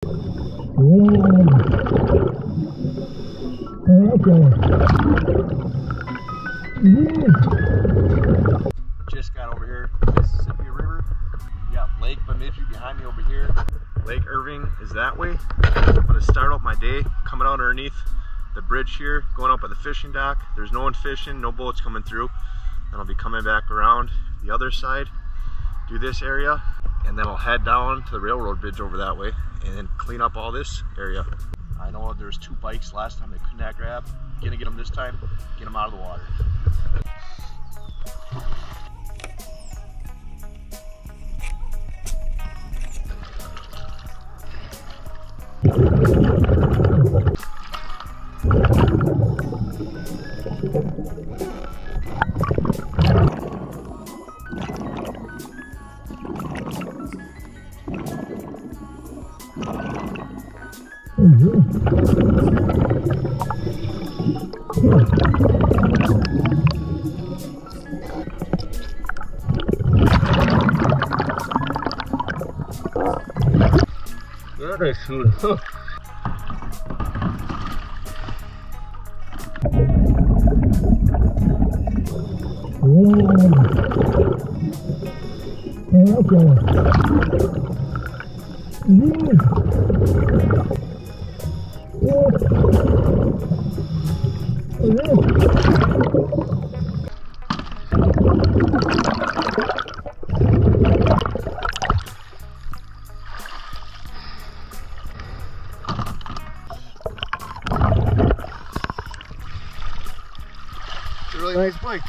Just got over here, Mississippi River. You got Lake Bemidji behind me over here. Lake Irving is that way. I'm gonna start out my day coming out underneath the bridge here, going up at the fishing dock. There's no one fishing, no boats coming through. Then I'll be coming back around the other side, do this area, and then I'll head down to the railroad bridge over that way and then clean up all this area. I know there's 2 bikes last time they could not grab. Gonna get them this time, get them out of the water. Very cool. Really nice bike.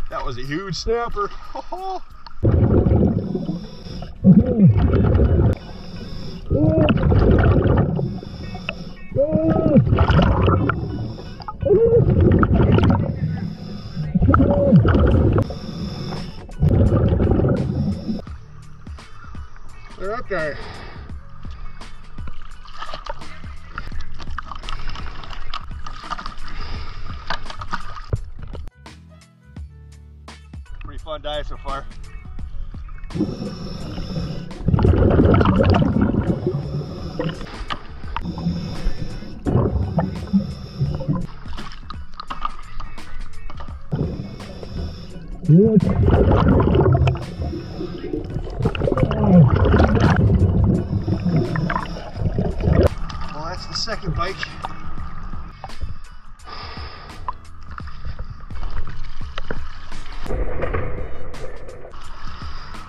That was a huge snapper. They're up there. Pretty fun dive so far. Well, that's the second bike.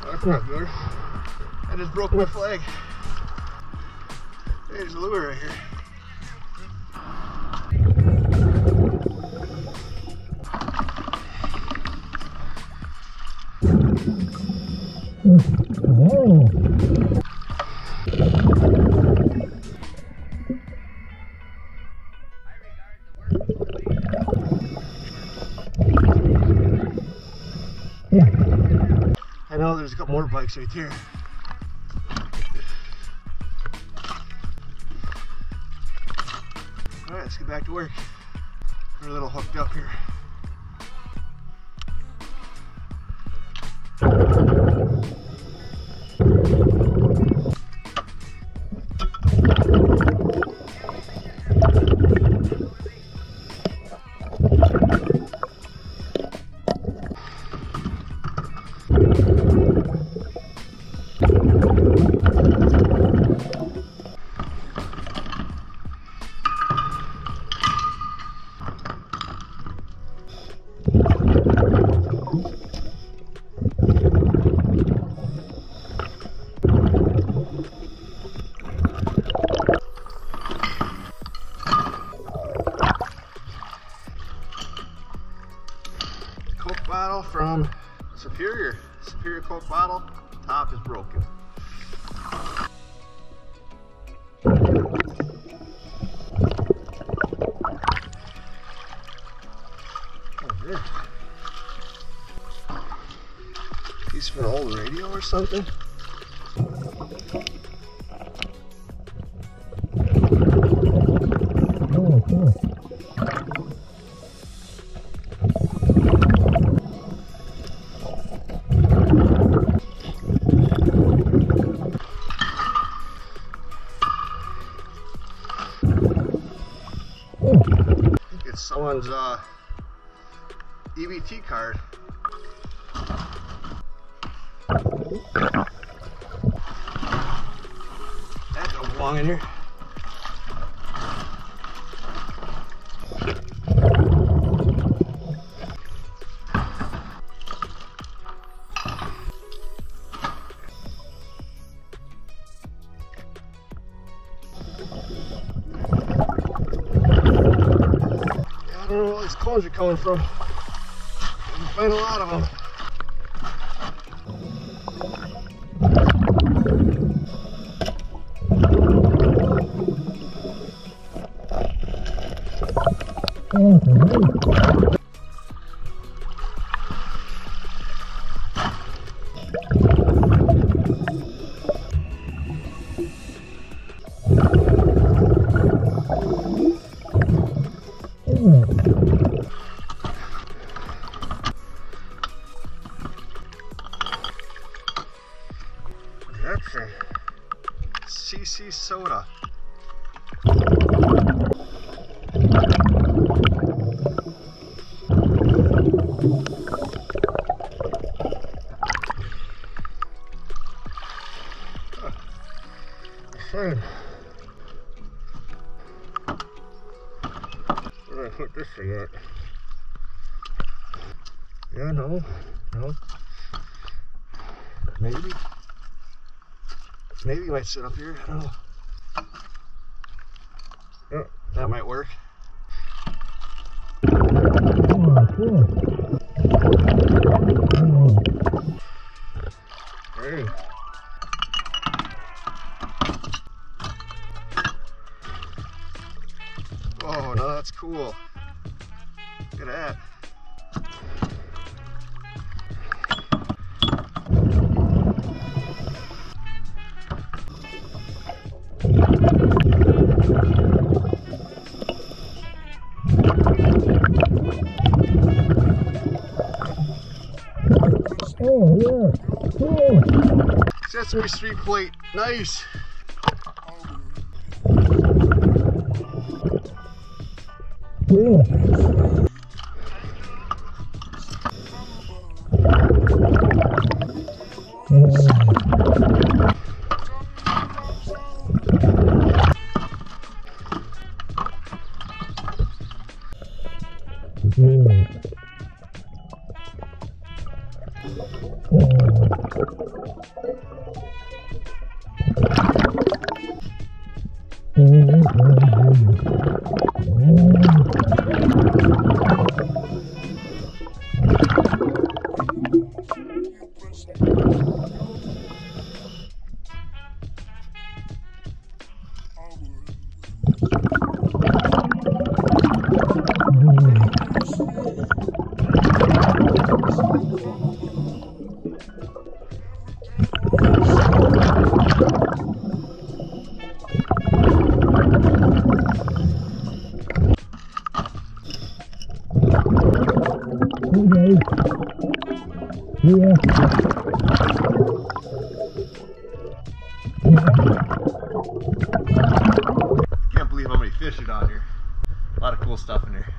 That's not good. I just broke my flag. There's a lure right here. Oh. I know there's a couple more bikes right there. Alright, let's get back to work. We're a little hooked up here. Coke bottle from Superior Coke bottle, top is broken. Piece of an old radio or something. Oh, cool. someone's EBT card. That don't belong in here. I don't know where all these cones are coming from. I find a lot of them. That's a CC soda. Where did I put this thing at? Yeah, no. Maybe you might sit up here. I don't know. Oh, that might work. Hey. Oh, no, that's cool. Look at that. Oh, yeah. Cool. Sesame Street plate. Nice. Yeah. Yeah. Can't believe how many fish are down here. A lot of cool stuff in here.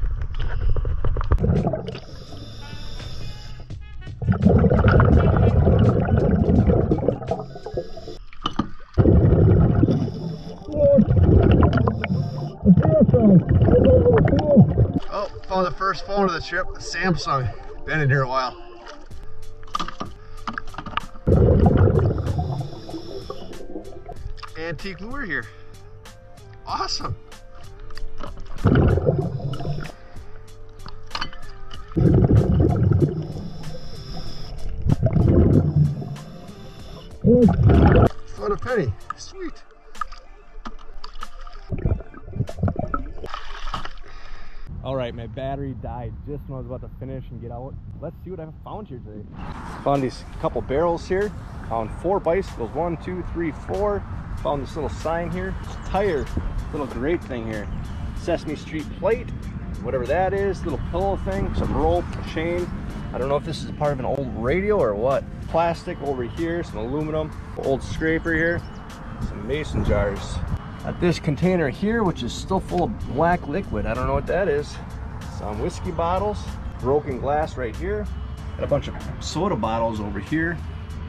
Oh, found the first phone of the trip, the Samsung. Been in here a while. Antique lure here. Awesome. Found a penny. Sweet. Alright, my battery died just when I was about to finish and get out. Let's see what I found here today. Found these couple barrels here. Found 4 bicycles. 1, 2, 3, 4. Found this little sign here. Tire. Little great thing here. Sesame Street plate. Whatever that is. Little pillow thing. Some rope, chain. I don't know if this is part of an old radio or what. Plastic over here. Some aluminum. Old scraper here. Some mason jars. Got this container here, which is still full of black liquid. I don't know what that is. some whiskey bottles, broken glass right here. Got a bunch of soda bottles over here.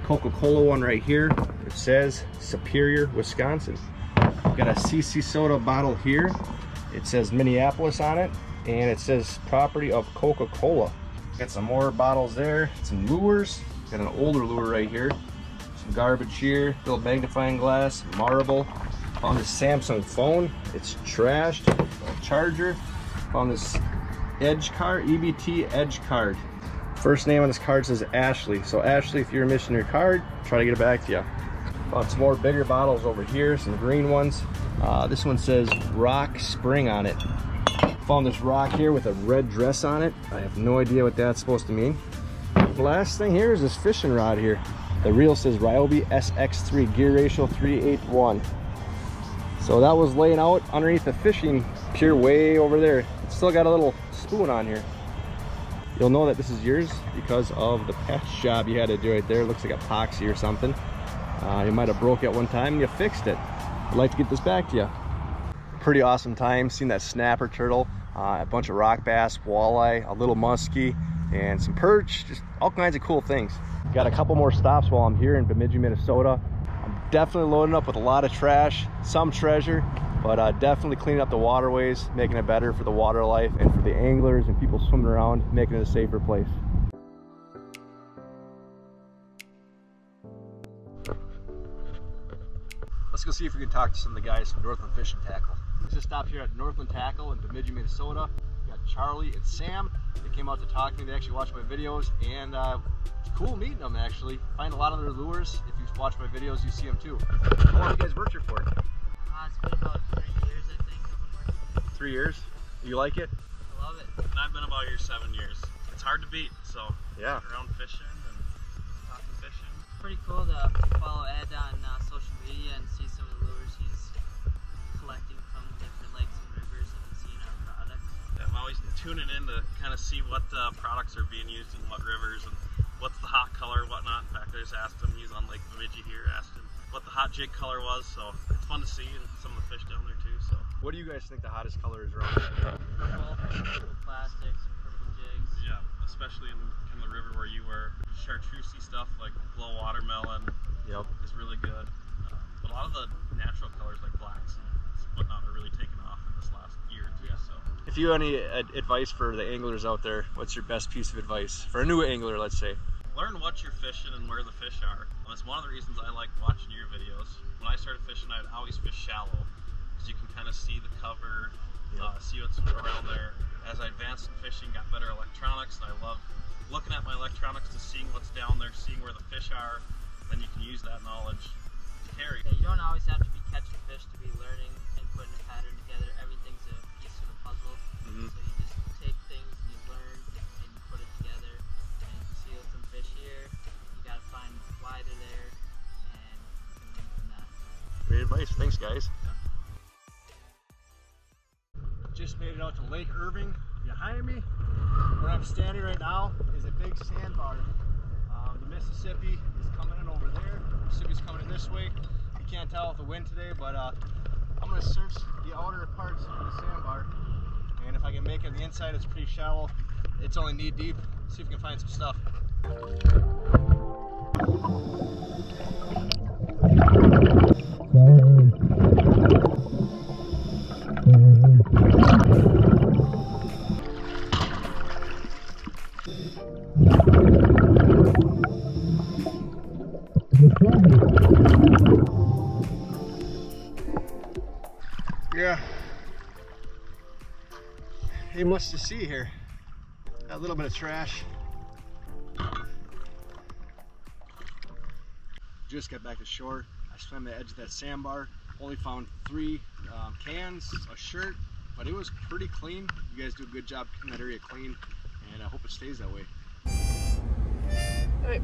Coca-Cola one right here. It says Superior, Wisconsin. Got a CC soda bottle here. It says Minneapolis on it, and it says property of Coca-Cola. Got some more bottles there, some lures. Got an older lure right here. Some garbage here, little magnifying glass, marble. Found this Samsung phone. It's trashed. A charger. Found this Edge card, EBT Edge card. First name on this card says Ashley. So Ashley, if you're missing your card, try to get it back to you. Found some more bigger bottles over here, some green ones. This one says Rock Spring on it. Found this rock here with a red dress on it. I have no idea what that's supposed to mean. The last thing here is this fishing rod here. The reel says Ryobi SX3, gear ratio 381. So that was laying out underneath the fishing pier way over there. It's still got a little spoon on here. You'll know that this is yours because of the patch job you had to do right there. It looks like epoxy or something. You might have broke it one time and you fixed it. I'd like to get this back to you. Pretty awesome time. Seen that snapper turtle, a bunch of rock bass, walleye, a little muskie, and some perch. Just all kinds of cool things. Got a couple more stops while I'm here in Bemidji, Minnesota. I'm definitely loading up with a lot of trash, some treasure, but definitely cleaning up the waterways, making it better for the water life and for the anglers and people swimming around, making it a safer place. Let's go see if we can talk to some of the guys from Northland Fishing Tackle. We just stopped here at Northland Tackle in Bemidji, Minnesota. We got Charlie and Sam. They came out to talk to me. They actually watched my videos, and it's cool meeting them actually. Find a lot of their lures. If you watch my videos, you see them too. How long have you guys worked here for? It's been about 3 years, I think. I've been working. 3 years? You like it? I love it. And I've been about here 7 years. It's hard to beat, so yeah. Around fishing and talking fishing. It's pretty cool to follow Ed on social media and see some of the lures he's collecting from different lakes and rivers and seeing our products. I'm always tuning in to kind of see what products are being used in what rivers and what's the hot color and whatnot. In fact, I just asked him, he's on Lake Bemidji here, asked him what the hot jig color was, so it's fun to see, and some of the fish down there too. So, what do you guys think the hottest color is around here? Purple plastics and purple jigs. Yeah, especially in the river where you were. Chartreusey stuff like glow watermelon is really good. But a lot of the natural colors like blacks and whatnot are really taken off in this last year or two. So, if you have any advice for the anglers out there, what's your best piece of advice for a new angler, let's say? Learn what you're fishing and where the fish are. And that's one of the reasons I like watching your videos. When I started fishing, I'd always fish shallow because you can kind of see the cover, see what's around there. As I advanced in fishing, got better electronics, and I love looking at my electronics to seeing what's down there, seeing where the fish are. Then you can use that knowledge to carry. Yeah, you don't always have to be catching fish to be learning and putting a pattern together. Everything's a piece of the puzzle. So you just take things and you learn and you put it together. And you see some fish here, you gotta find why they're there, and you can learn from that. Great advice. Thanks, guys. Yeah. Just made it out to Lake Irving. Behind me, where I'm standing right now, is a big sandbar. The Mississippi is coming in over there. Mississippi's coming in this way. You can't tell with the wind today, but I'm going to search the outer parts of the sandbar. And if I can make it on the inside, it's pretty shallow. It's only knee deep. See if we can find some stuff. Yeah, ain't much to see here. Got a little bit of trash. Just got back to shore. I swam the edge of that sandbar. Only found 3 cans, a shirt, but it was pretty clean. You guys do a good job keeping that area clean, and I hope it stays that way. All right.